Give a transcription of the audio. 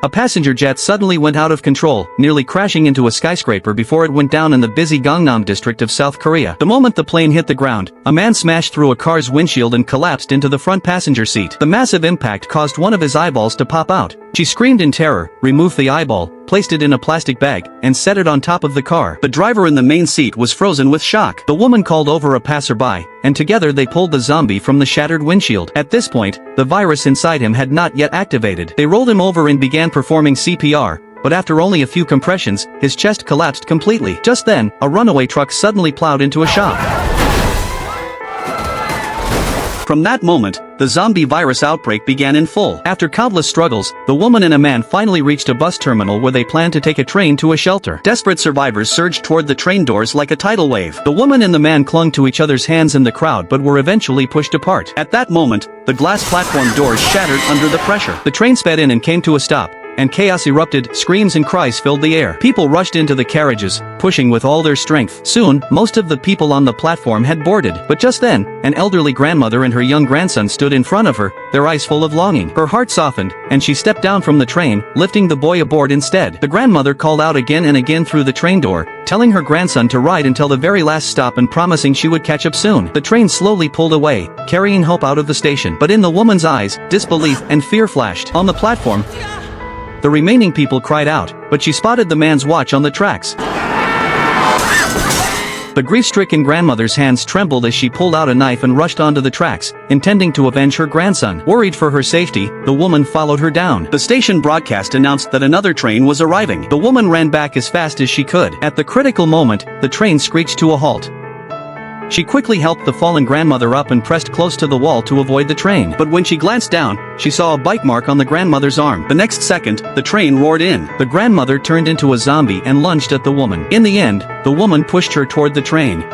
a passenger jet suddenly went out of control, nearly crashing into a skyscraper before it went down in the busy Gangnam district of South Korea. The moment the plane hit the ground, a man smashed through a car's windshield and collapsed into the front passenger seat. The massive impact caused one of his eyeballs to pop out. She screamed in terror, removed the eyeball, placed it in a plastic bag, and set it on top of the car. The driver in the main seat was frozen with shock. The woman called over a passerby, and together they pulled the zombie from the shattered windshield. At this point, the virus inside him had not yet activated. They rolled him over and began performing CPR, but after only a few compressions, his chest collapsed completely. Just then, a runaway truck suddenly plowed into a shop. From that moment, the zombie virus outbreak began in full. After countless struggles, the woman and a man finally reached a bus terminal where they planned to take a train to a shelter. Desperate survivors surged toward the train doors like a tidal wave. The woman and the man clung to each other's hands in the crowd but were eventually pushed apart. At that moment, the glass platform doors shattered under the pressure. The train sped in and came to a stop, and chaos erupted. Screams and cries filled the air. People rushed into the carriages, pushing with all their strength. Soon, most of the people on the platform had boarded. But just then, an elderly grandmother and her young grandson stood in front of her, their eyes full of longing. Her heart softened, and she stepped down from the train, lifting the boy aboard instead. The grandmother called out again and again through the train door, telling her grandson to ride until the very last stop and promising she would catch up soon. The train slowly pulled away, carrying hope out of the station. But in the woman's eyes, disbelief and fear flashed. On the platform, the remaining people cried out, but she spotted the man's watch on the tracks. The grief-stricken grandmother's hands trembled as she pulled out a knife and rushed onto the tracks, intending to avenge her grandson. Worried for her safety, the woman followed her down. The station broadcast announced that another train was arriving. The woman ran back as fast as she could. At the critical moment, the train screeched to a halt. She quickly helped the fallen grandmother up and pressed close to the wall to avoid the train. But when she glanced down, she saw a bite mark on the grandmother's arm. The next second, the train roared in. The grandmother turned into a zombie and lunged at the woman. In the end, the woman pushed her toward the train.